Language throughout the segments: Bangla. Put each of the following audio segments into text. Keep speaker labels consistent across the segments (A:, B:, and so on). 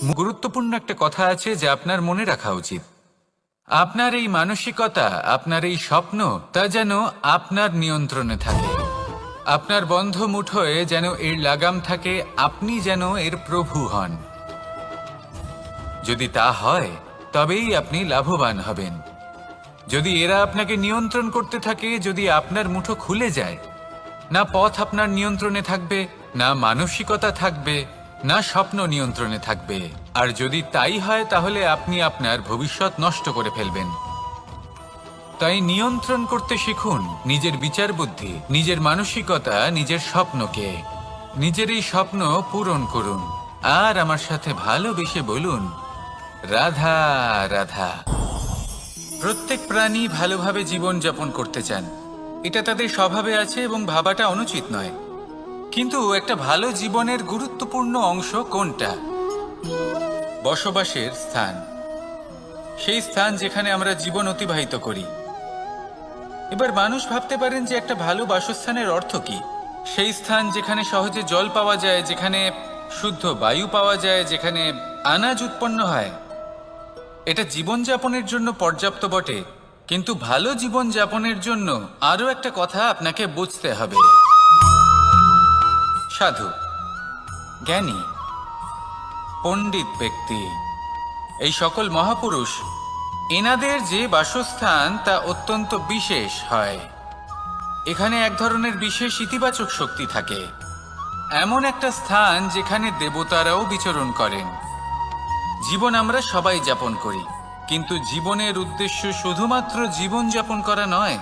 A: গুরুত্বপূর্ণ একটা কথা আছে যা আপনার মনে রাখা উচিত। আপনার এই মানসিকতা, আপনার এই স্বপ্ন, তা যেন আপনার নিয়ন্ত্রণে থাকে। আপনার বন্ধ মুঠোয় যেন এর লাগাম থাকে, আপনি যেন এর প্রভু হন। যদি তা হয় তবেই আপনি লাভবান হবেন। যদি এরা আপনাকে নিয়ন্ত্রণ করতে থাকে, যদি আপনার মুঠো খুলে যায়, না পথ আপনার নিয়ন্ত্রণে থাকবে, না মানসিকতা থাকবে, না স্বপ্ন নিয়ন্ত্রণে থাকবে। আর যদি তাই হয় তাহলে আপনি আপনার ভবিষ্যৎ নষ্ট করে ফেলবেন। তাই নিয়ন্ত্রণ করতে শিখুন নিজের বিচার বুদ্ধি, নিজের মানসিকতা, নিজের স্বপ্নকে। নিজের এই স্বপ্ন পূরণ করুন আর আমার সাথে ভালোবেসে বলুন, রাধা রাধা। প্রত্যেক প্রাণী ভালোভাবে জীবন যাপন করতে চান, এটা তাদের স্বভাবে আছে এবং ভাবাটা অনুচিত নয়। কিন্তু একটা ভালো জীবনের গুরুত্বপূর্ণ অংশ কোনটা? বসবাসের স্থান, সেই স্থান যেখানে আমরা জীবন অতিবাহিত করি। এবার মানুষ ভাবতে পারেন যে একটা ভালো বাসস্থানের অর্থ কি? সেই স্থান যেখানে সহজে জল পাওয়া যায়, যেখানে শুদ্ধ বায়ু পাওয়া যায়, যেখানে আনাজ উৎপন্ন হয়। এটা জীবনযাপনের জন্য পর্যাপ্ত বটে, কিন্তু ভালো জীবনযাপনের জন্য আরও একটা কথা আপনাকে বুঝতে হবে। সাধু, জ্ঞানী, পণ্ডিত ব্যক্তি, এই সকল মহাপুরুষ, এনাদের যে বাসস্থান তা অত্যন্ত বিশেষ হয়। এখানে এক ধরনের বিশেষ ইতিবাচক শক্তি থাকে, এমন একটা স্থান যেখানে দেবতারাও বিচরণ করেন। জীবন আমরা সবাই যাপন করি, কিন্তু জীবনের উদ্দেশ্য শুধুমাত্র জীবন যাপন করা নয়।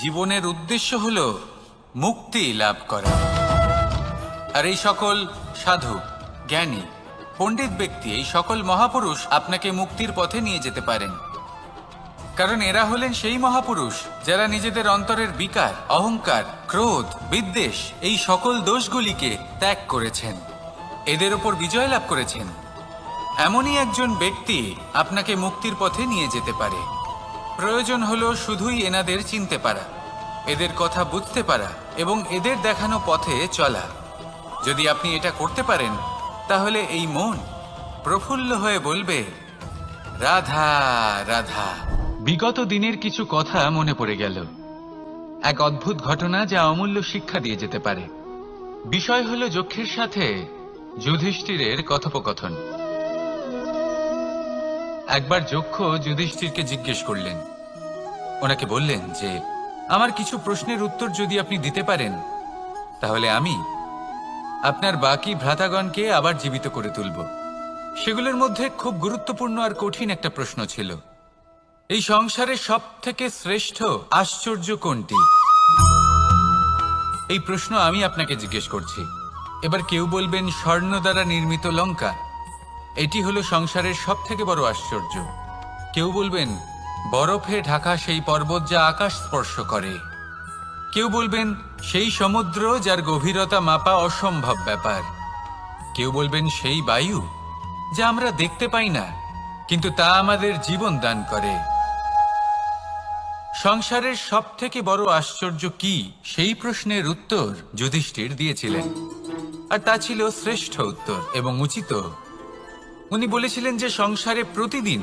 A: জীবনের উদ্দেশ্য হল মুক্তি লাভ করা। আর এই সকল সাধু, জ্ঞানী, পণ্ডিত ব্যক্তি, এই সকল মহাপুরুষ আপনাকে মুক্তির পথে নিয়ে যেতে পারেন। কারণ এরা হলেন সেই মহাপুরুষ যারা নিজেদের অন্তরের বিকার, অহংকার, ক্রোধ, বিদ্বেষ, এই সকল দোষগুলিকে ত্যাগ করেছেন, এদের ওপর বিজয় লাভ করেছেন। এমনই একজন ব্যক্তি আপনাকে মুক্তির পথে নিয়ে যেতে পারে। প্রয়োজন হলো শুধুই এনাদের চিনতে পারা, এদের কথা বুঝতে পারা এবং এদের দেখানো পথে চলা। যদি আপনি এটা করতে পারেন তাহলে এই মন প্রফুল্ল হয়ে বলবে, রাধা রাধা। বিগত দিনের কিছু কথা মনে পড়ে গেল, এক অদ্ভুত ঘটনা যা অমূল্য শিক্ষা দিয়ে যেতে পারে। বিষয় হলো যক্ষের সাথে যুধিষ্ঠিরের কথোপকথন। একবার যক্ষ যুধিষ্ঠিরকে জিজ্ঞেস করলেন, ওনাকে বললেন যে আমার কিছু প্রশ্নের উত্তর যদি আপনি দিতে পারেন তাহলে আমি আপনার বাকি ভ্রাতাগণকে আবার জীবিত করে তুলব। সেগুলোর মধ্যে খুব গুরুত্বপূর্ণ আর কঠিন একটা প্রশ্ন ছিল, এই সংসারের সব থেকে শ্রেষ্ঠ আশ্চর্য কোনটি? এই প্রশ্ন আমি আপনাকে জিজ্ঞেস করছি। এবার কেউ বলবেন স্বর্ণ দ্বারা নির্মিত লঙ্কা, এটি হলো সংসারের সব থেকে বড় আশ্চর্য। কেউ বলবেন বরফে ঢাকা সেই পর্বত যা আকাশ স্পর্শ করে। কেউ বলবেন সেই সমুদ্র যার গভীরতা মাপা অসম্ভব ব্যাপার। কেউ বলবেন সেই বায়ু যা আমরা দেখতে পাই না, কিন্তু তা আমাদের জীবন দান করে। সংসারের সব থেকে বড় আশ্চর্য কি, সেই প্রশ্নের উত্তর যুধিষ্ঠির দিয়েছিলেন, আর তা ছিল শ্রেষ্ঠ উত্তর এবং উচিত। উনি বলেছিলেন যে সংসারে প্রতিদিন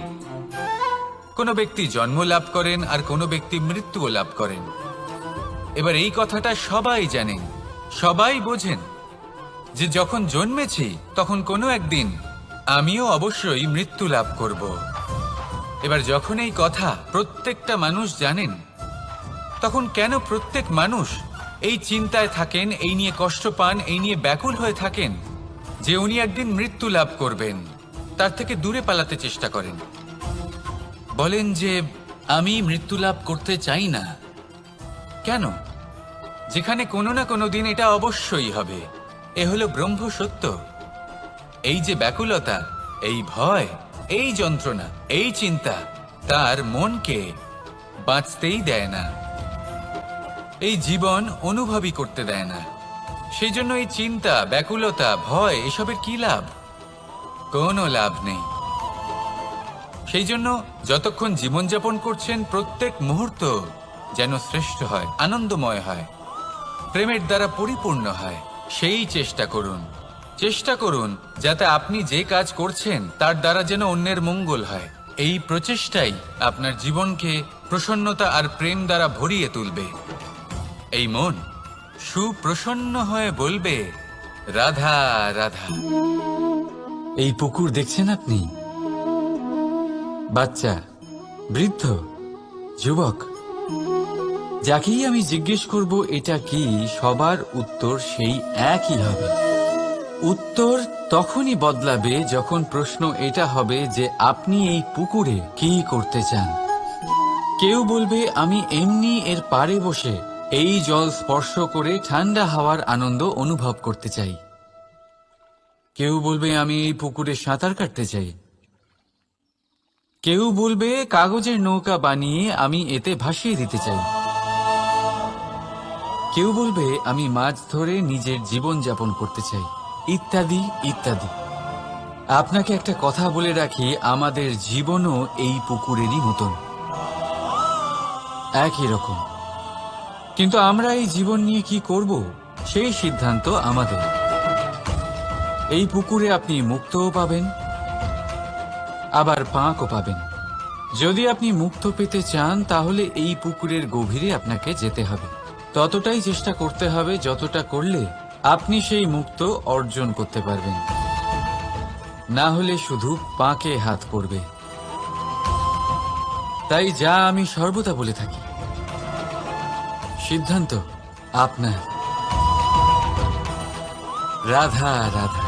A: কোনো ব্যক্তি জন্ম লাভ করেন আর কোনো ব্যক্তি মৃত্যুও লাভ করেন। এবার এই কথাটা সবাই জানেন, সবাই বোঝেন যে যখন জন্মেছি তখন কোনো একদিন আমিও অবশ্যই মৃত্যু লাভ করব। এবার যখন এই কথা প্রত্যেকটা মানুষ জানেন, তখন কেন প্রত্যেক মানুষ এই চিন্তায় থাকেন, এই নিয়ে কষ্ট পান, এই নিয়ে ব্যাকুল হয়ে থাকেন যে উনি একদিন মৃত্যু লাভ করবেন, তার থেকে দূরে পালাতে চেষ্টা করেন। বলেন যে আমি মৃত্যু লাভ করতে চাই না। কেন? যেখানে কোনো না কোনো দিন এটা অবশ্যই হবে। এ হলো ব্রহ্ম সত্য। এই যে ব্যাকুলতা, এই ভয়, এই যন্ত্রণা, এই চিন্তা তার মনকে বাঁচতেই দেয় না, এই জীবন অনুভবই করতে দেয় না। সেই জন্য এই চিন্তা, ব্যাকুলতা, ভয়, এসবের কি লাভ? কোনো লাভ নেই। সেই জন্য যতক্ষণ জীবনযাপন করছেন প্রত্যেক মুহূর্ত যেন শ্রেষ্ঠ হয়, আনন্দময় হয়, প্রেমের দ্বারা পরিপূর্ণ হয়, সেই চেষ্টা করুন। চেষ্টা করুন যাতে আপনি যে কাজ করছেন তার দ্বারা যেন অন্যের মঙ্গল হয়। এই প্রচেষ্টাই আপনার জীবনকে প্রসন্নতা আর প্রেম দ্বারা ভরিয়ে তুলবে। এই মন সুপ্রসন্ন হয়ে বলবে, রাধা রাধা।
B: এই পুকুর দেখছেন আপনি? বাচ্চা, বৃদ্ধ, যুবক, যাকেই আমি জিজ্ঞেস করব এটা কি, সবার উত্তর সেই একই হবে। উত্তর তখনই বদলাবে যখন প্রশ্ন এটা হবে যে আপনি এই পুকুরে কি করতে চান। কেউ বলবে আমি এমনি এর পাড়ে বসে এই জল স্পর্শ করে ঠান্ডা হাওয়ার আনন্দ অনুভব করতে চাই। কেউ বলবে আমি এই পুকুরে সাঁতার কাটতে চাই। কেউ বলবে কাগজের নৌকা বানিয়ে আমি এতে ভাসিয়ে দিতে চাই। কেউ বলবে আমি মাছ ধরে নিজের জীবন যাপন করতে চাই, ইত্যাদি ইত্যাদি। আপনাকে একটা কথা বলে রাখি, আমাদের জীবনও এই পুকুরেরই মতন, একই রকম। কিন্তু আমরা এই জীবন নিয়ে কি করব সেই সিদ্ধান্ত আমাদের। এই পুকুরে আপনি মুক্তও পাবেন, আবার পাঁকও পাবেন। যদি আপনি মুক্ত পেতে চান তাহলে এই পুকুরের গভীরে আপনাকে যেতে হবে। ততটাই চেষ্টা করতে হবে যতটা করলে আপনি সেই মুক্ত অর্জন করতে পারবেন। না হলে শুধু পাঁকে হাত পড়বে। তাই যা আমি সর্বদা বলে থাকি, সিদ্ধান্ত আপনার। রাধা রাধা।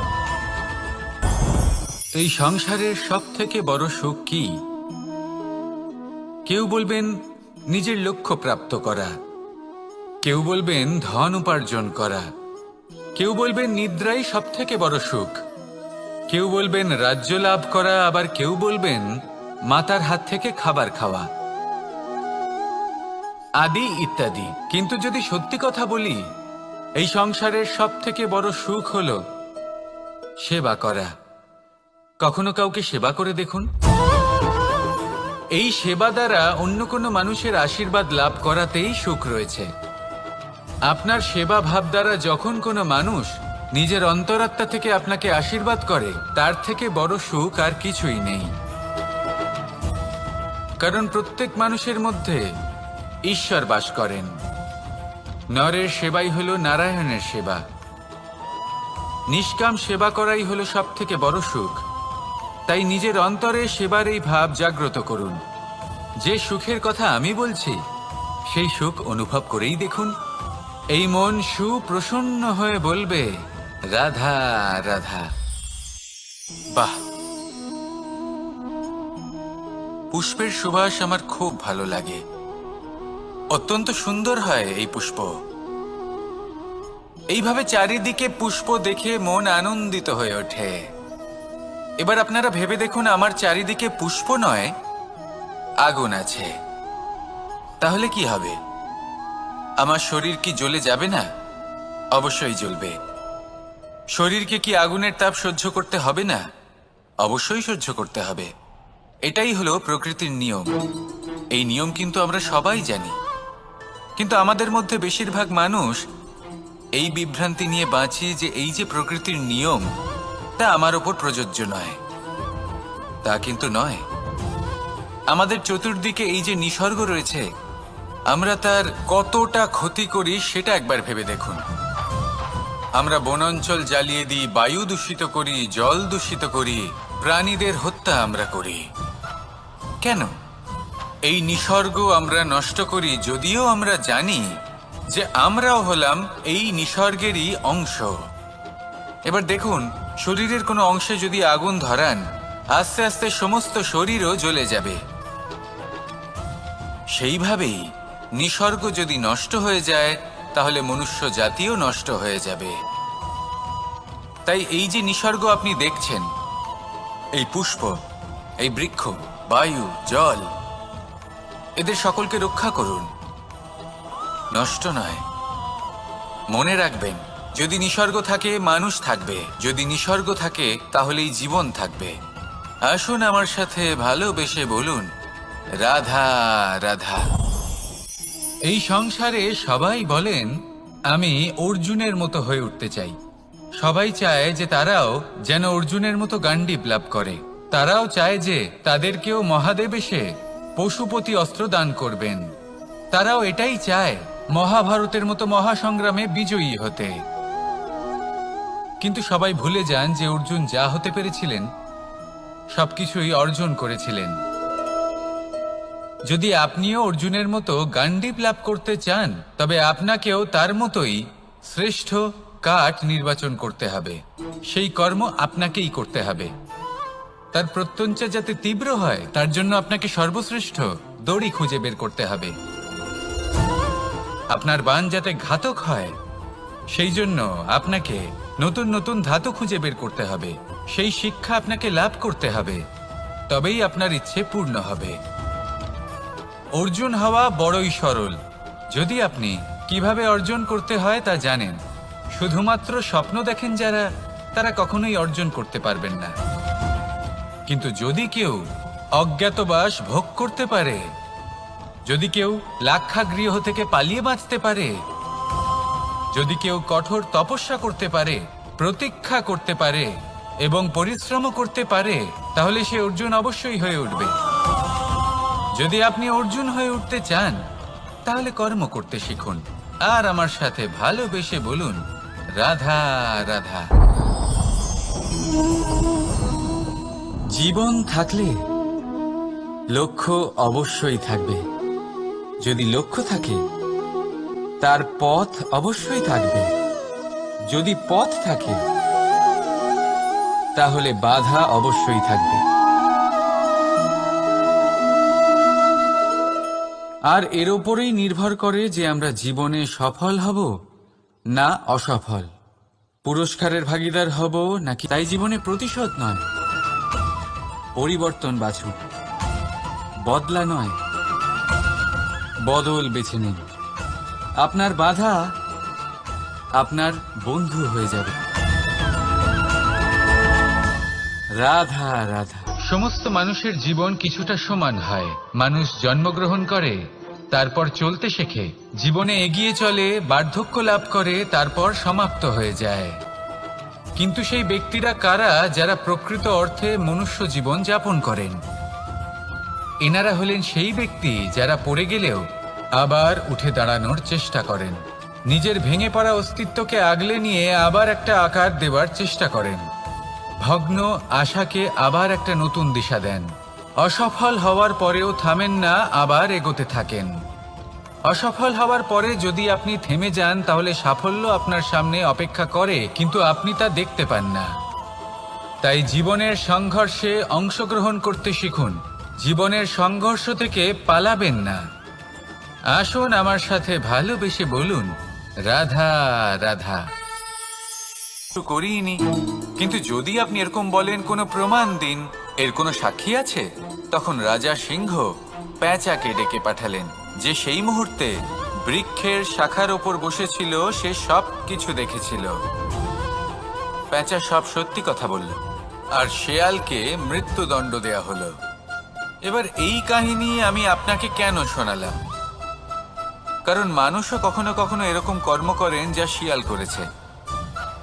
A: এই সংসারের সব থেকে বড় সুখ কি? কেউ বলবেন নিজের লক্ষ্য প্রাপ্ত করা, কেউ বলবেন ধন উপার্জন করা, কেউ বলবেন নিদ্রাই সব থেকে বড় সুখ, কেউ বলবেন রাজ্য লাভ করা, আবার কেউ বলবেন মাতার হাত থেকে খাবার খাওয়া, আদি ইত্যাদি। কিন্তু যদি সত্যি কথা বলি, এই সংসারের সব থেকে বড় সুখ হলো সেবা করা। কখনো কাউকে সেবা করে দেখুন। এই সেবা দ্বারা অন্য কোনো মানুষের আশীর্বাদ লাভ করাতেই সুখ রয়েছে। আপনার সেবা ভাব দ্বারা যখন কোনো মানুষ নিজের অন্তরাত্মা থেকে আপনাকে আশীর্বাদ করে, তার থেকে বড় সুখ আর কিছুই নেই। কারণ প্রত্যেক মানুষের মধ্যে ঈশ্বর বাস করেন। নরের সেবাই হলো নারায়ণের সেবা। নিষ্কাম সেবা করাই হলো সব থেকে বড় সুখ। তাই নিজের অন্তরে সেবার এই ভাব জাগ্রত করুন। যে সুখের কথা আমি বলছি সেই সুখ অনুভব করেই দেখুন। এই মন সুপ্রসন্ন হয়ে বলবে, রাধা রাধা। বাহ, পুষ্পের সুবাস আমার খুব ভালো লাগে। অত্যন্ত সুন্দর হয় এই পুষ্প। এইভাবে চারিদিকে পুষ্প দেখে মন আনন্দিত হয়ে ওঠে। এবার আপনারা ভেবে দেখুন, আমার চারিদিকে পুষ্প নয়, আগুন আছে। তাহলে কি হবে? আমার শরীর কি জ্বলে যাবে না? অবশ্যই জ্বলবে। শরীরকে কি আগুনের তাপ সহ্য করতে হবে না? অবশ্যই সহ্য করতে হবে। এটাই হলো প্রকৃতির নিয়ম। এই নিয়ম কিন্তু আমরা সবাই জানি, কিন্তু আমাদের মধ্যে বেশিরভাগ মানুষ এই বিভ্রান্তি নিয়ে বাঁচি যে এই যে প্রকৃতির নিয়ম, তা আমার ওপর প্রযোজ্য নয়। তা কিন্তু নয়। আমাদের চতুর্দিকে এই যে নিসর্গ রয়েছে, আমরা তার কতটা ক্ষতি করি সেটা একবার ভেবে দেখুন। আমরা বনাঞ্চল জ্বালিয়ে দিই, বায়ু দূষিত করি, জল দূষিত করি, প্রাণীদের হত্যা আমরা করি। কেন? এই নিসর্গ আমরা নষ্ট করি, যদিও আমরা জানি যে আমরাও হলাম এই নিসর্গেরই অংশ। এবার দেখুন, শরীরের কোনো অংশে যদি আগুন ধরান, আস্তে আস্তে সমস্ত শরীরও জ্বলে যাবে। সেইভাবেই নিসর্গ যদি নষ্ট হয়ে যায়, তাহলে মনুষ্য জাতিও নষ্ট হয়ে যাবে। তাই এই যে নিসর্গ আপনি দেখছেন, এই পুষ্প, এই বৃক্ষ, বায়ু, জল, এদের সকলকে রক্ষা করুন, নষ্ট নয়। মনে রাখবেন, যদি নিসর্গ থাকে মানুষ থাকবে, যদি নিসর্গ থাকে তাহলেই জীবন থাকবে। আসুন আমার সাথে ভালোবেসে বলুন, রাধা রাধা। এই সংসারে সবাই বলেন আমি অর্জুনের মতো হয়ে উঠতে চাই, সবাই চায় যে তারাও যেন অর্জুনের মতো গান্ডীব লাভ করে। তারাও চায় যে তাদেরকেও মহাদেব এসে পশুপতি অস্ত্র দান করবেন। তারাও এটাই চায় মহাভারতের মতো মহাসংগ্রামে বিজয়ী হতে। কিন্তু সবাই ভুলে যান যে অর্জুন যা হতে পেরেছিলেন সবকিছুই অর্জন করেছিলেন। যদি আপনিও অর্জুনের মতো গান্ডীব লাভ করতে চান, তবে আপনাকেও তার মতোই শ্রেষ্ঠ কাঠ নির্বাচন করতে হবে। সেই কর্ম আপনাকেই করতে হবে। তার প্রত্যঞ্চা যাতে তীব্র হয়, তার জন্য আপনাকে সর্বশ্রেষ্ঠ দড়ি খুঁজে বের করতে হবে। আপনার বাণ যাতে ঘাতক হয়, সেই জন্য আপনাকে নতুন নতুন ধাতু খুঁজে বের করতে হবে। সেই শিক্ষা আপনাকে লাভ করতে হবে, তবেই আপনার ইচ্ছে পূর্ণ হবে। অর্জুন হওয়া বড়ই সরল, যদি আপনি কিভাবে অর্জন করতে হয় তা জানেন। শুধুমাত্র স্বপ্ন দেখেন যারা, তারা কখনোই অর্জন করতে পারবেন না। কিন্তু যদি কেউ অজ্ঞাতবাস ভোগ করতে পারে, যদি কেউ লাক্ষাগৃহ থেকে পালিয়ে বাঁচতে পারে, যদি কেউ কঠোর তপস্যা করতে পারে, প্রতীক্ষা করতে পারে এবং পরিশ্রম করতে পারে, তাহলে সে অর্জুন অবশ্যই হয়ে উঠবে। যদি আপনি অর্জুন হয়ে উঠতে চান, তাহলে কর্ম করতে শিখুন আর আমার সাথে ভালোবেসে বলুন, রাধা রাধা।
B: জীবন থাকলে লক্ষ্য অবশ্যই থাকবে। যদি লক্ষ্য থাকে, তার পথ অবশ্যই থাকবে। যদি পথ থাকে, তাহলে বাধা অবশ্যই থাকবে। আর এর ওপরেই নির্ভর করে যে আমরা জীবনে সফল হব না অসফল, পুরস্কারের ভাগীদার হব নাকি। তাই জীবনে প্রতিশোধ নয়, পরিবর্তন বাছুন। বদলা নয়, বদল বেছে নিন। আপনার বাধা আপনার বন্ধু হয়ে যাবে। রাধা রাধা।
A: সমস্ত মানুষের জীবন কিছুটা সমান হয়। মানুষ জন্মগ্রহণ করে, তারপর চলতে শেখে, জীবনে এগিয়ে চলে, বার্ধক্য লাভ করে, তারপর সমাপ্ত হয়ে যায়। কিন্তু সেই ব্যক্তিরা কারা যারা প্রকৃত অর্থে মনুষ্য জীবন যাপন করেন? এনারা হলেন সেই ব্যক্তি যারা পড়ে গেলেও আবার উঠে দাঁড়ানোর চেষ্টা করেন, নিজের ভেঙে পড়া অস্তিত্বকে আগলে নিয়ে আবার একটা আকার দেওয়ার চেষ্টা করেন, ভগ্ন আশাকে আবার একটা নতুন দিশা দেন। অসফল হওয়ার পরেও থামেন না, আবার এগোতে থাকেন। অসফল হওয়ার পরে যদি আপনি থেমে যান, তাহলে সাফল্য আপনার সামনে অপেক্ষা করে, কিন্তু আপনি তা দেখতে পান না। তাই জীবনের সংঘর্ষে অংশগ্রহণ করতে শিখুন। জীবনের সংঘর্ষ থেকে পালাবেন না। আসুন আমার সাথে ভালোবেসে বলুন, রাধা রাধা। করিনি, কিন্তু যদি আপনি এরকম বলেন কোনো প্রমাণ দিন, এর কোনো সাক্ষী আছে, তখন রাজা সিংহ প্যাঁচাকে ডেকে পাঠালেন, যে সেই মুহূর্তে বৃক্ষের শাখার ওপর বসেছিল, সে সব কিছু দেখেছিল। প্যাঁচা সব সত্যি কথা বলল, আর শেয়ালকে মৃত্যুদণ্ড দেয়া হলো। এবার এই কাহিনী আমি আপনাকে কেন শোনালাম? কারণ মানুষও কখনো কখনো এরকম কর্ম করেন যা শিয়াল করেছে।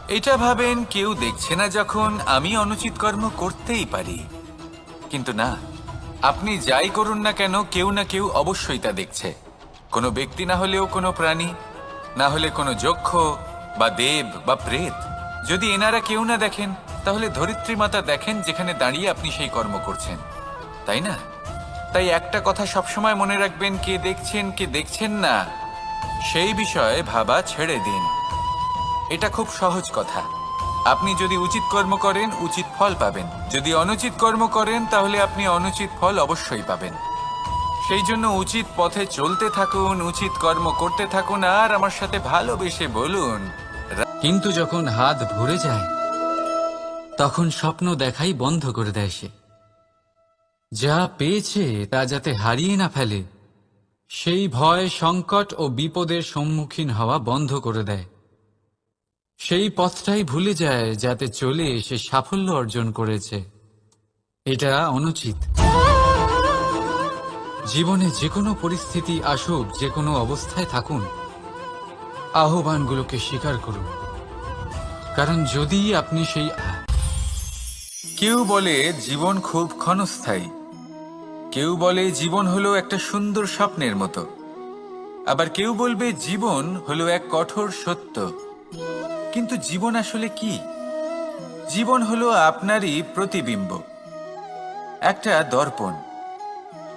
A: এটা ভাবেন কেউ দেখছে না, যখন আমি অনুচিত কর্ম করতেই পারি। কিন্তু না, আপনি যাই করুন না কেন, কেউ না কেউ অবশ্যই তা দেখছে। কোনো ব্যক্তি না হলেও কোনো প্রাণী, না হলে কোনো যক্ষ বা দেব বা প্রেত। যদি এনারা কেউ না দেখেন, তাহলে ধরিত্রী মাতা দেখেন, যেখানে দাঁড়িয়ে আপনি সেই কর্ম করছেন, তাই না? তাই একটা কথা সবসময় মনে রাখবেন, কে দেখছেন কে দেখছেন না সেই বিষয়ে ভাবা ছেড়ে দিন। এটা খুব সহজ কথা। আপনি যদি উচিত কর্ম করেন, উচিত ফল পাবেন। যদি অনুচিত কর্ম করেন, তাহলে আপনি অনুচিত ফল অবশ্যই পাবেন। সেই জন্য উচিত পথে চলতে থাকুন, উচিত কর্ম করতে থাকুন, আর আমার সাথে ভালোবেসে বলুন।
B: কিন্তু যখন হাত ভরে যায়, তখন স্বপ্ন দেখাই বন্ধ করে দেয় সে। যা পেয়েছে তা যাতে হারিয়ে না ফেলে, সেই ভয়, সংকট ও বিপদের সম্মুখীন হওয়া বন্ধ করে দেয়। সেই পথটাই ভুলে যায় যাতে চলে সে সাফল্য অর্জন করেছে। এটা অনুচিত। জীবনে যে কোনো পরিস্থিতি আসুক, যে কোনো অবস্থায় থাকুন, আহ্বানগুলোকে স্বীকার করুন। কারণ যদি আপনি
A: কেউ বলে জীবন খুব ক্ষণস্থায়ী, কেউ বলে জীবন হলো একটা সুন্দর স্বপ্নের মতো, আবার কেউ বলবে জীবন হলো এক কঠোর সত্য। কিন্তু জীবন আসলে কি? জীবন হলো আপনারই প্রতিবিম্ব, একটা দর্পণ।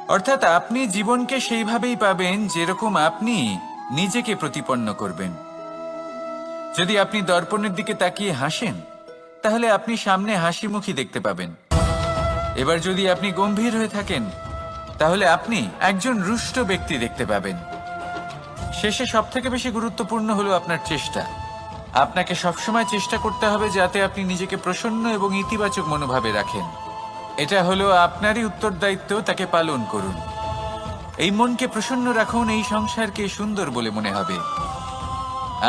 A: অর্থাৎ আপনি জীবনকে সেইভাবেই পাবেন যেরকম আপনি নিজেকে প্রতিপন্ন করবেন। যদি আপনি দর্পণের দিকে তাকিয়ে হাসেন, তাহলে আপনি সামনে হাসি মুখী দেখতে পাবেন। এবার যদি আপনি গম্ভীর হয়ে থাকেন, তাহলে আপনি একজন রুষ্ট ব্যক্তি দেখতে পাবেন। শেষে সবথেকে বেশি গুরুত্বপূর্ণ হলো আপনার চেষ্টা। আপনাকে সবসময় চেষ্টা করতে হবে যাতে আপনি নিজেকে প্রসন্ন এবং ইতিবাচক মনোভাবে রাখেন। এটা হলো আপনারই উত্তরদায়িত্ব, তাকে পালন করুন। এই মনকে প্রসন্ন রাখুন, এই সংসারকে সুন্দর বলে মনে হবে।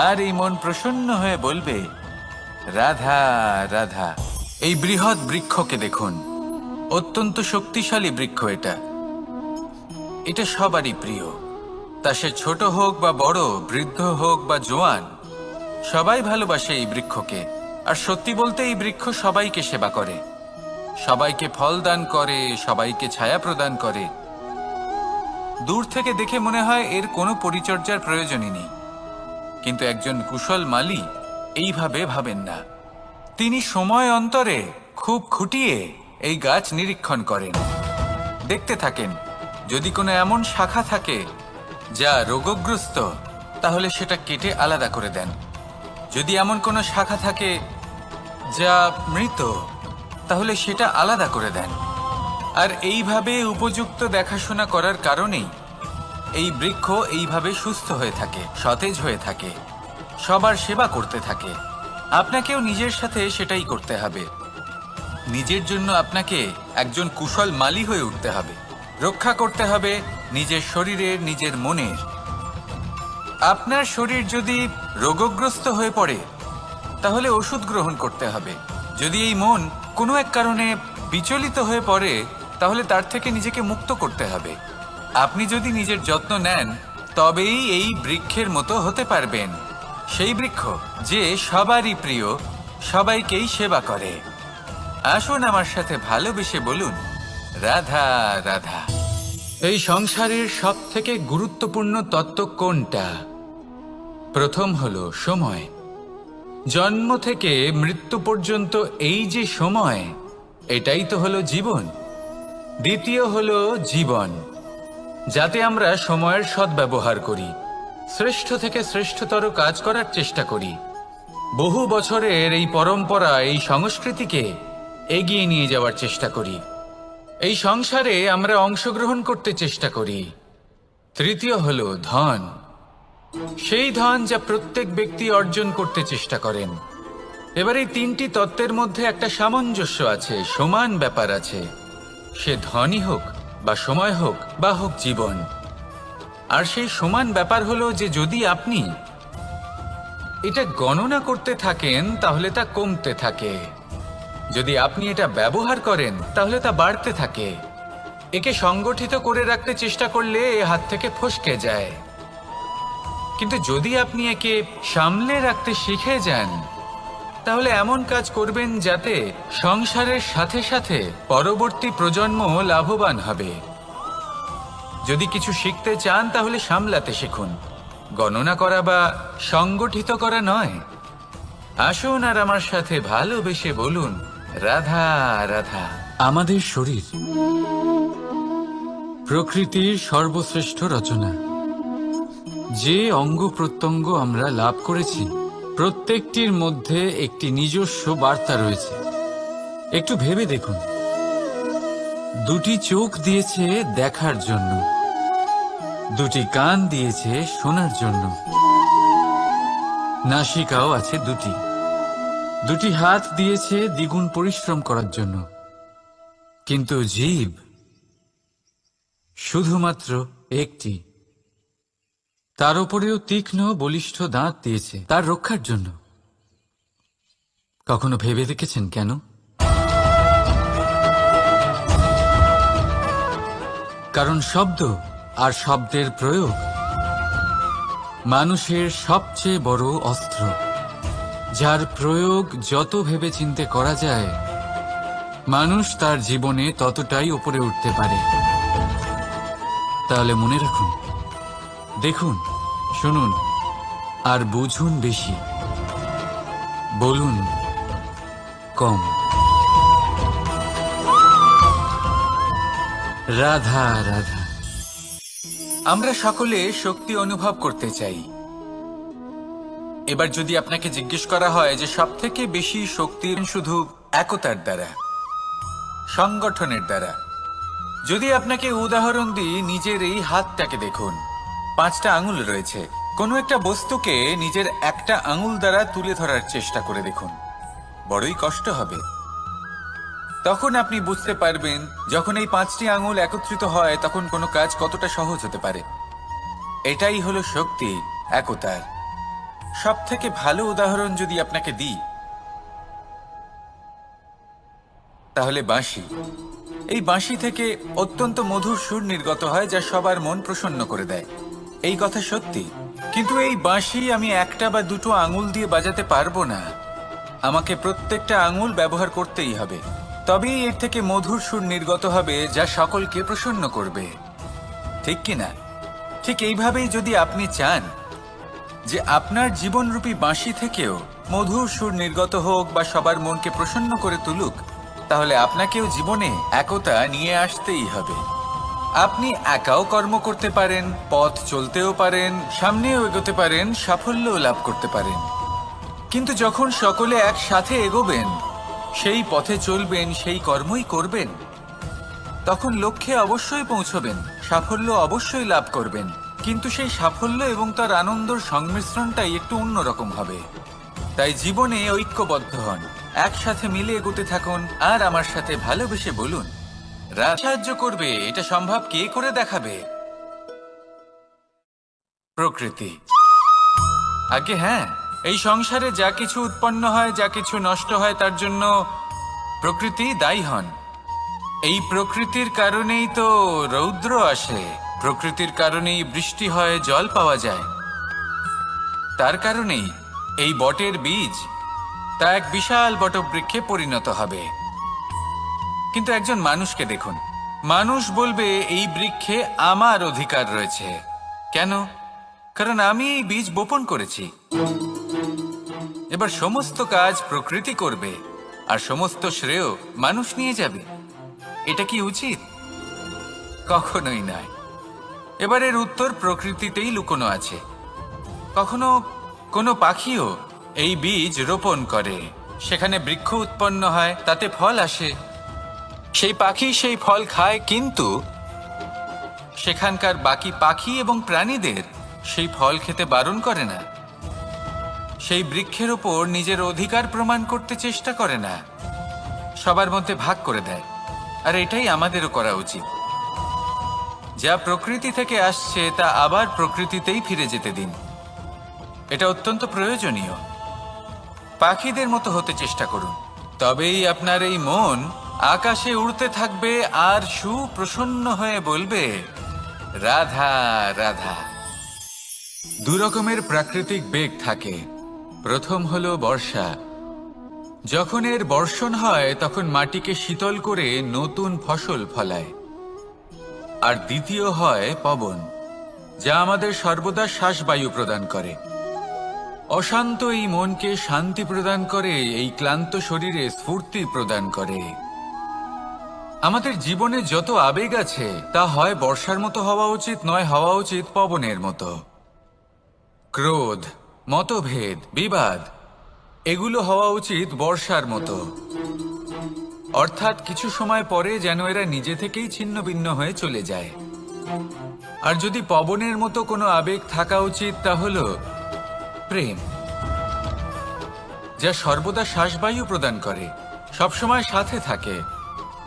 A: আর এই মন প্রসন্ন হয়ে বলবে, রাধা রাধা। এই বৃহৎ বৃক্ষকে দেখুন, অত্যন্ত শক্তিশালী বৃক্ষ। এটা সবারই প্রিয়, তা সে ছোট হোক বা বড়, বৃদ্ধ হোক বা জোয়ান, সবাই ভালোবাসে এই বৃক্ষকে। আর সত্যি বলতে এই বৃক্ষ সবাইকে সেবা করে, সবাইকে ফল দান করে, সবাইকে ছায়া প্রদান করে। দূর থেকে দেখে মনে হয় এর কোনো পরিচর্যার প্রয়োজনই নেই, কিন্তু একজন কুশল মালী এইভাবে ভাবেন না। তিনি সময় অন্তরে খুব খুঁটিয়ে এই গাছ নিরীক্ষণ করেন, দেখতে থাকেন। যদি কোনো এমন শাখা থাকে যা রোগগ্রস্ত, তাহলে সেটা কেটে আলাদা করে দেন। যদি এমন কোনো শাখা থাকে যা মৃত, তাহলে সেটা আলাদা করে দেন। আর এইভাবে উপযুক্ত দেখাশোনা করার কারণেই এই বৃক্ষ এইভাবে সুস্থ হয়ে থাকে, সতেজ হয়ে থাকে, সবার সেবা করতে থাকে। আপনাকেও নিজের সাথে সেটাই করতে হবে। নিজের জন্য আপনাকে একজন কুশল মালী হয়ে উঠতে হবে, রক্ষা করতে হবে নিজের শরীরের, নিজের মনের। আপনার শরীর যদি রোগগ্রস্ত হয়ে পড়ে, তাহলে ওষুধ গ্রহণ করতে হবে। যদি এই মন কোনো এক কারণে বিচলিত হয়ে পড়ে, তাহলে তার থেকে নিজেকে মুক্ত করতে হবে। আপনি যদি নিজের যত্ন নেন, তবেই এই বৃক্ষের মতো হতে পারবেন, সেই বৃক্ষ যে সবারই প্রিয়, সবাইকেই সেবা করে। আসুন আমার সাথে ভালোবেসে বলুন, রাধা রাধা। এই সংসারের সব থেকে গুরুত্বপূর্ণ তত্ত্ব কোনটা? প্রথম হলো সময়। জন্ম থেকে মৃত্যু পর্যন্ত এই যে সময়, এটাই তো হলো জীবন। দ্বিতীয় হলো জীবন, যাতে আমরা সময়ের সদ্ব্যবহার করি, শ্রেষ্ঠ থেকে শ্রেষ্ঠতর কাজ করার চেষ্টা করি। বহু বছরের এই পরম্পরা, এই সংস্কৃতিকে এগিয়ে নিয়ে যাওয়ার চেষ্টা করি। এই সংসারে আমরা অংশগ্রহণ করতে চেষ্টা করি। তৃতীয় হলো ধন, সেই ধন যা প্রত্যেক ব্যক্তি অর্জন করতে চেষ্টা করেন। এবার এই তিনটি তত্ত্বের মধ্যে একটা সামঞ্জস্য আছে, সমান ব্যাপার আছে। সে ধনই হোক বা সময় হোক বা হোক জীবন। আর সেই সমান ব্যাপার হলো যে যদি আপনি এটা গণনা করতে থাকেন, তাহলে তা কমতে থাকে। যদি আপনি এটা ব্যবহার করেন, তাহলে তা বাড়তে থাকে। একে সংগঠিত করে রাখতে চেষ্টা করলে এ হাত থেকে ফসকে যায়। কিন্তু যদি আপনি একে সামলে রাখতে শিখে যান, তাহলে এমন কাজ করবেন যাতে সংসারের সাথে সাথে পরবর্তী প্রজন্ম লাভবান হবে। যদি কিছু শিখতে চান, তাহলে সামলাতে শিখুন, গণনা করা বা সংগঠিত করা নয়। আসুন আর আমার সাথে ভালোবেসে বলুন, রাধা রাধা।
B: আমাদের শরীর প্রকৃতির সর্বশ্রেষ্ঠ রচনা। যে অঙ্গ প্রত্যঙ্গ আমরা লাভ করেছি, প্রত্যেকটির মধ্যে একটি নিজস্ব বার্তা রয়েছে। একটু ভেবে দেখুন, দুটি চোখ দিয়েছে দেখার জন্য, দুটি কান দিয়েছে শোনার জন্য, নাসিকাও আছে দুটি, দুটি হাত দিয়েছে দ্বিগুণ পরিশ্রম করার জন্য। কিন্তু জীব শুধুমাত্র একটি, তার উপরেও তীক্ষ্ণ বলিষ্ঠ দাঁত দিয়েছে তার রক্ষার জন্য। কখনো ভেবে দেখেছেন কেন? কারণ শব্দ আর শব্দের প্রয়োগ মানুষের সবচেয়ে বড় অস্ত্র। যার প্রয়োগ যত ভেবেচিন্তে করা যায়, মানুষ তার জীবনে ততটাই উপরে উঠতে পারে। তাহলে মনে রাখুন, দেখুন, শুনুন আর বুঝুন বেশি, বলুন কম। রাধা রাধা।
A: আমরা সকলে শক্তি অনুভব করতে চাই। এবার যদি আপনাকে জিজ্ঞেস করা হয় যে সবথেকে বেশি শক্তি শুধু একতার দ্বারা, সংগঠনের দ্বারা, যদি আপনাকে উদাহরণ দিই, নিজের এই হাতটাকে দেখুন, 5টা আঙুল রয়েছে। কোনো একটা বস্তুকে নিজের একটা আঙুল দ্বারা তুলে ধরার চেষ্টা করে দেখুন, বড়ই কষ্ট হবে। তখন আপনি বুঝতে পারবেন যখন এই 5টি আঙুল একত্রিত হয় তখন কোনো কাজ কতটা সহজ হতে পারে। এটাই হলো শক্তি, একতার। সব থেকে ভালো উদাহরণ যদি আপনাকে দিই, তাহলে বাঁশি। এই বাঁশি থেকে অত্যন্ত মধুর সুর নির্গত হয় যা সবার মন প্রসন্ন করে দেয়। এই কথা সত্যি, কিন্তু এই বাঁশি আমি 1টা বা 2টো আঙুল দিয়ে বাজাতে পারবো না। আমাকে প্রত্যেকটা আঙুল ব্যবহার করতেই হবে, তবেই এর থেকে মধুর সুর নির্গত হবে যা সকলকে প্রসন্ন করবে, ঠিক কি না? ঠিক এইভাবেই যদি আপনি চান যে আপনার জীবনরূপী বাঁশি থেকেও মধুর সুর নির্গত হোক বা সবার মনকে প্রসন্ন করে তুলুক, তাহলে আপনাকেও জীবনে একতা নিয়ে আসতেই হবে। আপনি একাও কর্ম করতে পারেন, পথ চলতেও পারেন, সামনেও এগোতে পারেন, সাফল্যও লাভ করতে পারেন। কিন্তু যখন সকলে একসাথে এগোবেন, সেই পথে চলবেন, সেই কর্মই করবেন, তখন লক্ষ্যে অবশ্যই পৌঁছবেন, সাফল্য অবশ্যই লাভ করবেন। কিন্তু সেই সাফল্য এবং তার আনন্দর সংমিশ্রণটাই একটু অন্যরকম হবে। তাই জীবনে ঐক্যবদ্ধ হন, একসাথে মিলে এগোতে থাকুন, আর আমার সাথে ভালোবেসে বলুন, রাত সাহায্য করবে। এটা সম্ভব কে করে দেখাবে? প্রকৃতি। আগে হ্যাঁ, এই সংসারে যা কিছু উৎপন্ন হয়, যা কিছু নষ্ট হয়, তার জন্য প্রকৃতি দায়ী হন। এই প্রকৃতির কারণেই তো রৌদ্র আসে, প্রকৃতির কারণেই বৃষ্টি হয়, জল পাওয়া যায়। তার কারণেই এই বটের বীজ তা এক বিশাল বটবৃক্ষে পরিণত হবে। কিন্তু একজন মানুষকে দেখুন, মানুষ বলবে এই বৃক্ষে আমার অধিকার রয়েছে। কেন? কারণ আমি এই বীজ বপন করেছি। এবার সমস্ত কাজ প্রকৃতি করবে আর সমস্ত শ্রেয় মানুষ নিয়ে যাবে। এটা কি উচিত? কখনোই নয়। এবার এর উত্তর প্রকৃতিতেই লুকোনো আছে। কখনো কোনো পাখিও এই বীজ রোপণ করে, সেখানে বৃক্ষ উৎপন্ন হয়, তাতে ফল আসে, সেই পাখি সেই ফল খায়, কিন্তু সেখানকার বাকি পাখি এবং প্রাণীদের সেই ফল খেতে বারণ করে না। সেই বৃক্ষের ওপর নিজের অধিকার প্রমাণ করতে চেষ্টা করে না, সবার মধ্যে ভাগ করে দেয়। আর এটাই আমাদেরও করা উচিত। যা প্রকৃতি থেকে আসছে তা আবার প্রকৃতিতেই ফিরে যেতে দিন। এটা অত্যন্ত প্রয়োজনীয়। পাখিদের মতো হতে চেষ্টা করুন, তবেই আপনার এই মন আকাশে উড়তে থাকবে আর সুপ্রসন্ন হয়ে বলবে, রাধা রাধা। 2 রকমের প্রাকৃতিক বেগ থাকে। প্রথম হলো বর্ষা। যখন এর বর্ষণ হয় তখন মাটিকে শীতল করে নতুন ফসল ফলায়। আর দ্বিতীয় হয় পবন, যা আমাদের সর্বদা শ্বাসবায়ু প্রদান করে। অশান্ত এই মনকে শান্তি প্রদান করে, এই ক্লান্ত শরীরে স্ফূর্তি প্রদান করে। আমাদের জীবনে যত আবেগ আছে তা হয় বর্ষার মতো হওয়া উচিত, নয় হওয়া উচিত পবনের মতো। ক্রোধ, মতভেদ, বিবাদ, এগুলো হওয়া উচিত বর্ষার মতো। অর্থাৎ কিছু সময় পরে যেন এরা নিজে থেকেই ছিন্ন ভিন্ন হয়ে চলে যায়। আর যদি পবনের মতো কোনো আবেগ থাকা উচিত, তা হলো প্রেম, যা সর্বদা শ্বাসবায়ু প্রদান করে, সবসময় সাথে থাকে।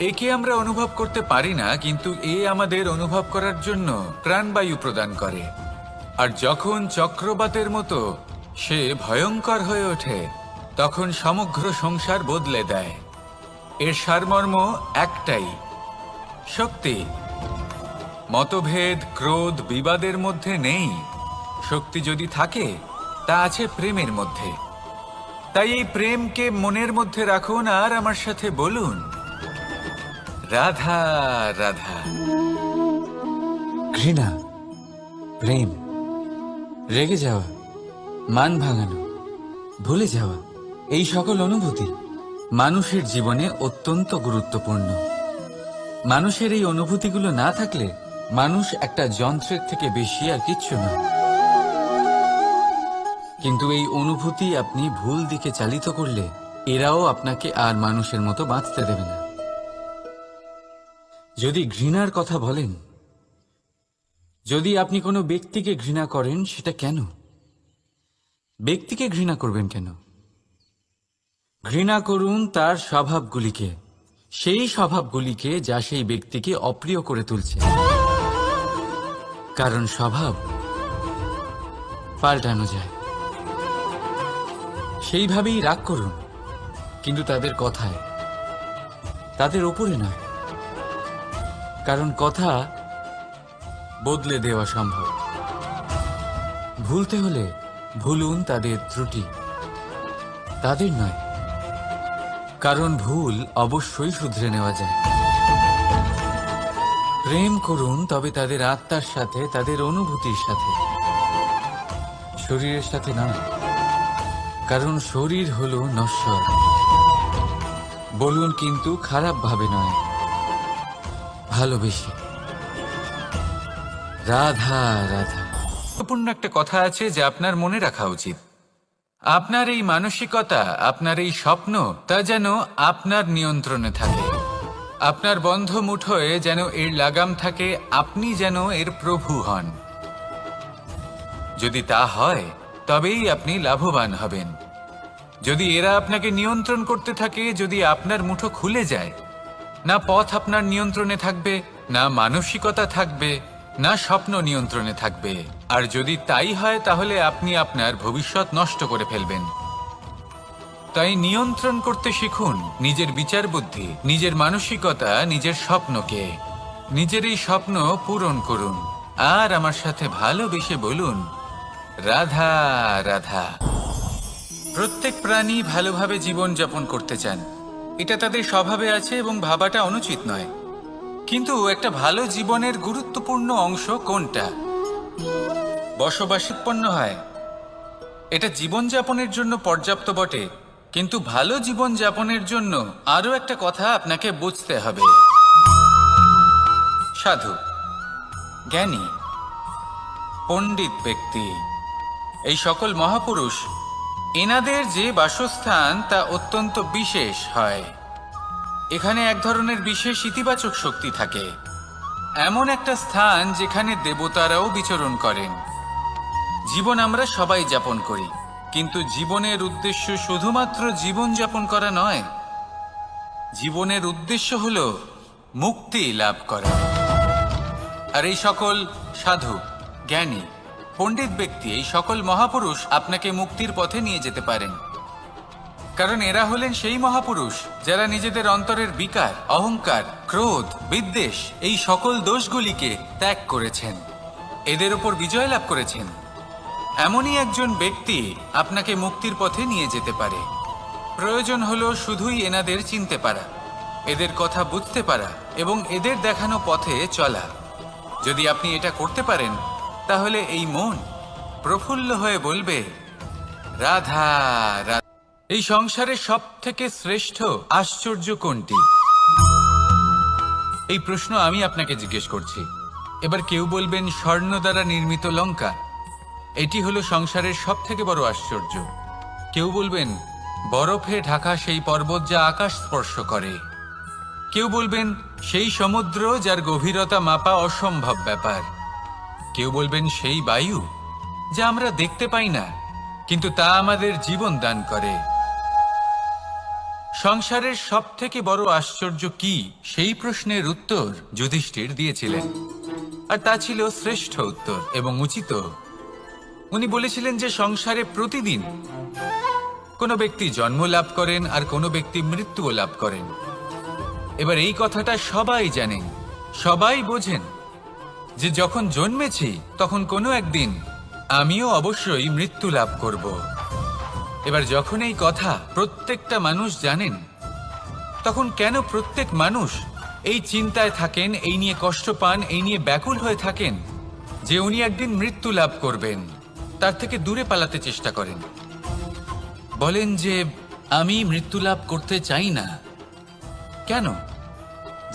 A: একে আমরা অনুভব করতে পারি না, কিন্তু এ আমাদের অনুভব করার জন্য প্রাণবায়ু প্রদান করে। আর যখন চক্রবাতের মতো সে ভয়ঙ্কর হয়ে ওঠে, তখন সমগ্র সংসার বদলে দেয়। এর সারমর্ম একটাই, শক্তি। মতভেদ, ক্রোধ, বিবাদের মধ্যে নেই। শক্তি যদি থাকে তা আছে প্রেমের মধ্যে। তাই এই প্রেমকে মনের মধ্যে রাখুন আর আমার সাথে বলুন, রাধা রাধা।
B: ঘৃণা, প্রেম, রেগে যাওয়া, মান ভাঙানো, ভুলে যাওয়া, এই সকল অনুভূতি মানুষের জীবনে অত্যন্ত গুরুত্বপূর্ণ। মানুষের এই অনুভূতিগুলো না থাকলে মানুষ একটা যন্ত্রের থেকে বেশি আর কিচ্ছু না। কিন্তু এই অনুভূতি আপনি ভুল দিকে চালিত করলে এরাও আপনাকে আর মানুষের মতো বাঁচতে দেবে না। যদি ঘৃণার কথা বলেন, যদি আপনি কোনো ব্যক্তিকে ঘৃণা করেন, সেটা কেন? ব্যক্তিকে ঘৃণা করবেন কেন? ঘৃণা করুন তার স্বভাবগুলিকে, সেই স্বভাবগুলিকে যা সেই ব্যক্তিকে অপ্রিয় করে তুলছে। কারণ স্বভাব পাল্টানো যায়। সেইভাবেই রাগ করুন, কিন্তু তাদের কথায়, তাদের উপরে নয়। কারণ কথা বদলে দেওয়া সম্ভব। ভুলতে হলে ভুলুন তাদের ত্রুটি, তাদের নয়। কারণ ভুল অবশ্যই শুধরে নেওয়া যায়। প্রেম করুন তবে তাদের আত্মার সাথে, তাদের অনুভূতির সাথে, শরীরের সাথে নয়। কারণ শরীর হলো নশ্বর। বলুন কিন্তু খারাপ ভাবে নয়, ভালোবেসে। রাধা রাধা।
A: গুরুত্বপূর্ণ একটা কথা আছে যা আপনার মনে রাখা উচিত। আপনার এই মানসিকতা, আপনার এই স্বপ্ন, তা যেন আপনার নিয়ন্ত্রণে থাকে। আপনার বন্ধ মুঠোয় যেন এর লাগাম থাকে, আপনি যেন এর প্রভু হন। যদি তা হয় তবেই আপনি লাভবান হবেন। যদি এরা আপনাকে নিয়ন্ত্রণ করতে থাকে, যদি আপনার মুঠো খুলে যায়, না পথ আপনার নিয়ন্ত্রণে থাকবে, না মানসিকতা থাকবে, না স্বপ্ন নিয়ন্ত্রণে থাকবে। আর যদি তাই হয় তাহলে আপনি আপনার ভবিষ্যৎ নষ্ট করে ফেলবেন। তাই নিয়ন্ত্রণ করতে শিখুন নিজের বিচার বুদ্ধি, নিজের মানসিকতা, নিজের স্বপ্নকে। নিজের এই স্বপ্ন পূরণ করুন আর আমার সাথে ভালোবেসে বলুন, রাধা রাধা। প্রত্যেক প্রাণী ভালোভাবে জীবন যাপন করতে চান, এটা তাদের স্বভাবে আছে এবং ভাবাটা অনুচিত নয়। কিন্তু একটা ভালো জীবনের গুরুত্বপূর্ণ অংশ কোনটা? বসবাসোৎপন্ন হয়। এটা জীবনযাপনের জন্য পর্যাপ্ত বটে, কিন্তু ভালো জীবন যাপনের জন্য আরো একটা কথা আপনাকে বুঝতে হবে। সাধু, জ্ঞানী, পণ্ডিত ব্যক্তি, এই সকল মহাপুরুষ, এনাদের যে বাসস্থান তা অত্যন্ত বিশেষ হয়। এখানে এক ধরনের বিশেষ ইতিবাচক শক্তি থাকে। এমন একটা স্থান যেখানে দেবতারাও বিচরণ করেন। জীবন আমরা সবাই যাপন করি, কিন্তু জীবনের উদ্দেশ্য শুধুমাত্র জীবন যাপন করা নয়। জীবনের উদ্দেশ্য হল মুক্তি লাভ করা। আর এই সকল সাধু, জ্ঞানী, পণ্ডিত ব্যক্তি, এই সকল মহাপুরুষ আপনাকে মুক্তির পথে নিয়ে যেতে পারেন। কারণ এরা হলেন সেই মহাপুরুষ যারা নিজেদের অন্তরের বিকার, অহংকার, ক্রোধ, বিদ্বেষ, এই সকল দোষগুলিকে ত্যাগ করেছেন, এদের উপর বিজয় লাভ করেছেন। এমনই একজন ব্যক্তি আপনাকে মুক্তির পথে নিয়ে যেতে পারে। প্রয়োজন হলো শুধুই এনাদের চিনতে পারা, এদের কথা বুঝতে পারা এবং এদের দেখানো পথে চলা। যদি আপনি এটা করতে পারেন তাহলে এই মন প্রফুল্ল হয়ে বলবে, রাধা রাধা। এই সংসারের সব থেকে শ্রেষ্ঠ আশ্চর্য কোনটি? এই প্রশ্ন আমি আপনাকে জিজ্ঞেস করছি। এবার কেউ বলবেন স্বর্ণ দ্বারা নির্মিত লঙ্কা, এটি হলো সংসারের সব থেকে বড় আশ্চর্য। কেউ বলবেন বরফে ঢাকা সেই পর্বত যা আকাশ স্পর্শ করে। কেউ বলবেন সেই সমুদ্র যার গভীরতা মাপা অসম্ভব ব্যাপার। কেউ বলবেন সেই বায়ু যা আমরা দেখতে পাই না, কিন্তু তা আমাদের জীবন দান করে। সংসারের সব থেকে বড় আশ্চর্য কি, সেই প্রশ্নের উত্তর যুধিষ্ঠির দিয়েছিলেন, আর তা ছিল শ্রেষ্ঠ উত্তর এবং উচিত। উনি বলেছিলেন যে সংসারে প্রতিদিন কোনো ব্যক্তি জন্ম লাভ করেন আর কোনো ব্যক্তি মৃত্যুও লাভ করেন। এবার এই কথাটা সবাই জানেন, সবাই বোঝেন যে যখন জন্মেছি তখন কোনো একদিন আমিও অবশ্যই মৃত্যু লাভ করব। এবার যখন এই কথা প্রত্যেকটা মানুষ জানেন, তখন কেন প্রত্যেক মানুষ এই চিন্তায় থাকেন, এই নিয়ে কষ্ট পান, এই নিয়ে ব্যাকুল হয়ে থাকেন যে উনি একদিন মৃত্যু লাভ করবেন, তার থেকে দূরে পালাতে চেষ্টা করেন। বলেন যে আমি মৃত্যু লাভ করতে চাই না। কেন?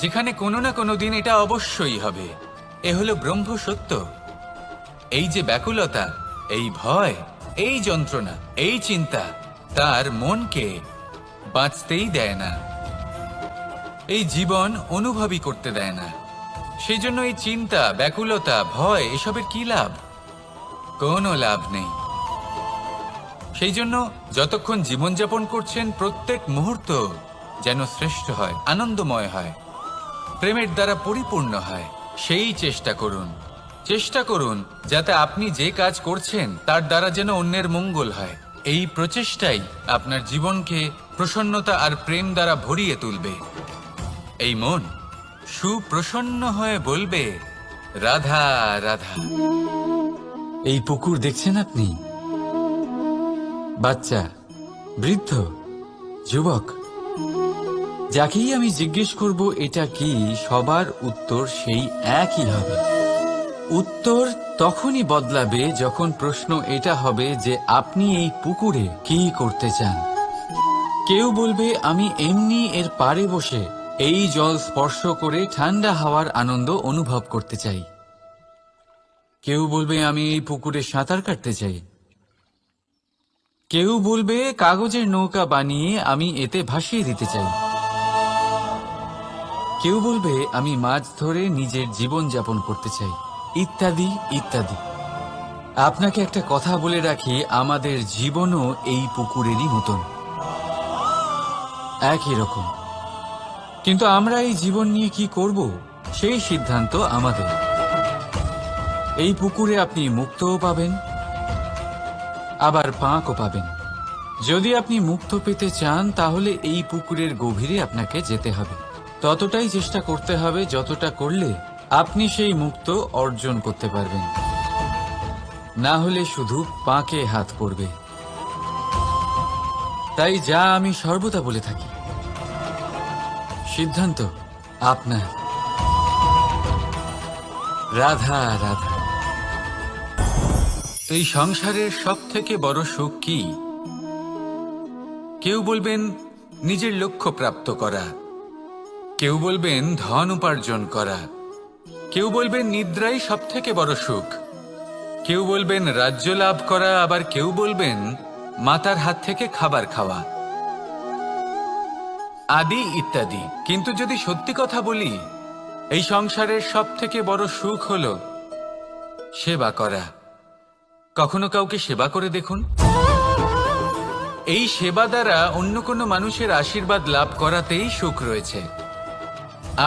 A: যেখানে কোনো না কোনো দিন এটা অবশ্যই হবে। এ হলো ব্রহ্ম সত্য। এই যে ব্যাকুলতা, এই ভয়, এই যন্ত্রণা, এই চিন্তা তার মনকে বাঁচতেই দেয় না, এই জীবন অনুভবই করতে দেয় না। সেই জন্য এই চিন্তা, ব্যাকুলতা, ভয় এসবের কি লাভ? কোনো লাভ নেই। সেই জন্য যতক্ষণ জীবনযাপন করছেন প্রত্যেক মুহূর্ত যেন শ্রেষ্ঠ হয়, আনন্দময় হয়, প্রেমের দ্বারা পরিপূর্ণ হয়, সেই চেষ্টা করুন। চেষ্টা করুন যাতে আপনি যে কাজ করছেন তার দ্বারা যেন অন্যের মঙ্গল হয়। এই প্রচেষ্টাই আপনার জীবনকে প্রসন্নতা আর প্রেম দ্বারা ভরিয়ে তুলবে। এই মন সুপ্রসন্ন হয়ে বলবে, রাধা রাধা।
B: এই পুকুর দেখছেন আপনি? বাচ্চা, বৃদ্ধ, যুবক, যাকেই আমি জিজ্ঞেস করব এটা কি, সবার উত্তর সেই একই হবে। উত্তর তখনই বদলাবে যখন প্রশ্ন এটা হবে যে আপনি এই পুকুরে কি করতে চান। কেউ বলবে আমি এমনি এর পাড়ে বসে এই জল স্পর্শ করে ঠান্ডা হাওয়ার আনন্দ অনুভব করতে চাই। কেউ বলবে আমি এই পুকুরে সাঁতার কাটতে চাই। কেউ বলবে কাগজের নৌকা বানিয়ে আমি এতে ভাসিয়ে দিতে চাই। কেউ বলবে আমি মাছ ধরে নিজের জীবন যাপন করতে চাই, ইত্যাদি ইত্যাদি। আপনাকে একটা কথা বলে রাখি, আমাদের জীবনও এই পুকুরেরই মতন, একই রকম। কিন্তু আমরা এই জীবন নিয়ে কি করব সেই সিদ্ধান্ত আমাদের। এই পুকুরে আপনি মুক্তও পাবেন, আবার পাঁকও পাবেন। যদি আপনি মুক্ত পেতে চান তাহলে এই পুকুরের গভীরে আপনাকে যেতে হবে, ততটাই চেষ্টা করতে হবে যতটা করলে আপনি সেই মুক্ত অর্জন করতে পারবেন। না হলে শুধু পাঁকে হাত পড়বে। তাই যা আমি সর্বদা বলে থাকি, সিদ্ধান্ত আপনার। রাধা রাধা।
A: এই সংসারের সব থেকে বড় সুখ কি? কেউ বলবেন নিজের লক্ষ্য প্রাপ্ত করা, কেউ বলবেন ধন উপার্জন করা, কেউ বলবেন নিদ্রাই সব থেকে বড় সুখ, কেউ বলবেন রাজ্য লাভ করা, আবার কেউ বলবেন মাতার হাত থেকে খাবার খাওয়া, আদি ইত্যাদি। কিন্তু যদি সত্যি কথা বলি, এই সংসারের সব থেকে বড় সুখ হলো সেবা করা। কখনো কাউকে সেবা করে দেখুন। এই সেবা দ্বারা অন্য কোনো মানুষের আশীর্বাদ লাভ করাতেই সুখ রয়েছে।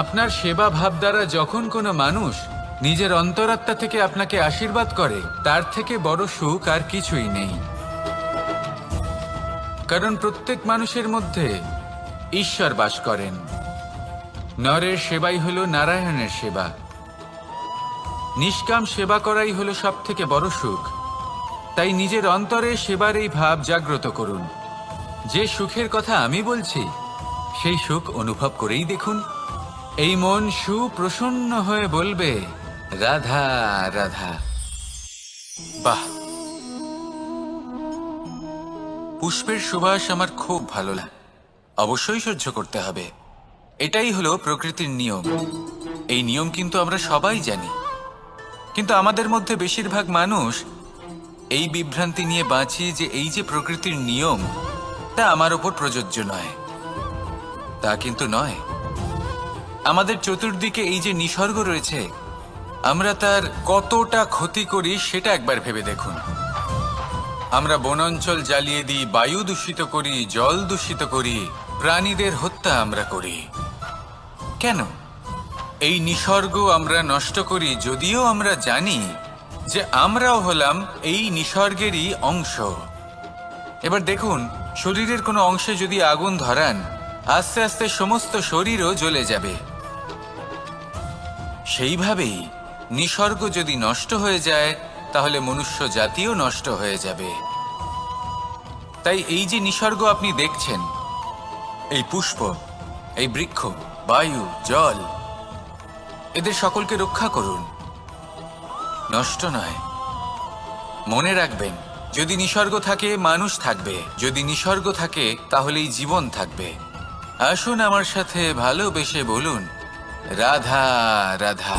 A: আপনার সেবা ভাব দ্বারা যখন কোনো মানুষ নিজের অন্তরাত্মা থেকে আপনাকে আশীর্বাদ করে, তার থেকে বড় সুখ আর কিছুই নেই। কারণ প্রত্যেক মানুষের মধ্যে ঈশ্বর বাস করেন। নরের সেবাই হলো নারায়ণের সেবা। নিষ্কাম সেবা করাই হলো সব থেকে বড় সুখ। তাই নিজের অন্তরে সেবার এই ভাব জাগ্রত করুন। যে সুখের কথা আমি বলছি সেই সুখ অনুভব করেই দেখুন। এই মন সুপ্রসন্ন হয়ে বলবে, রাধা রাধা। বাহ, পুষ্পের সুবাস আমার খুব ভালো লাগে। অবশ্যই সহ্য করতে হবে, এটাই হলো প্রকৃতির নিয়ম। এই নিয়ম কিন্তু আমরা সবাই জানি, কিন্তু আমাদের মধ্যে বেশিরভাগ মানুষ এই বিভ্রান্তি নিয়ে বাঁচি যে এই যে প্রকৃতির নিয়ম তা আমার ওপর প্রযোজ্য নয়। তা কিন্তু নয়। আমাদের চতুর্দিকে এই যে নিসর্গ রয়েছে, আমরা তার কতটা ক্ষতি করি সেটা একবার ভেবে দেখুন। আমরা বনাঞ্চল জ্বালিয়ে দিই, বায়ু দূষিত করি, জল দূষিত করি, প্রাণীদের হত্যা আমরা করি। কেন? এই নিসর্গ আমরা নষ্ট করি, যদিও আমরা জানি যে আমরাও হলাম এই নিসর্গেরই অংশ। এবার দেখুন, শরীরের কোনো অংশে যদি আগুন ধরান, আস্তে আস্তে সমস্ত শরীরও জ্বলে যাবে। সেইভাবেই নিসর্গ যদি নষ্ট হয়ে যায়, তাহলে মনুষ্য জাতিও নষ্ট হয়ে যাবে। তাই এই যে নিসর্গ আপনি দেখছেন, এই পুষ্প, এই বৃক্ষ, বায়ু, জল, এদের সকলকে রক্ষা করুন, নষ্ট নয়। মনে রাখবেন, যদি নিসর্গ থাকে মানুষ থাকবে, যদি নিসর্গ থাকে তাহলেই জীবন থাকবে। আসুন আমার সাথে ভালোবেসে বলুন, রাধা রাধা।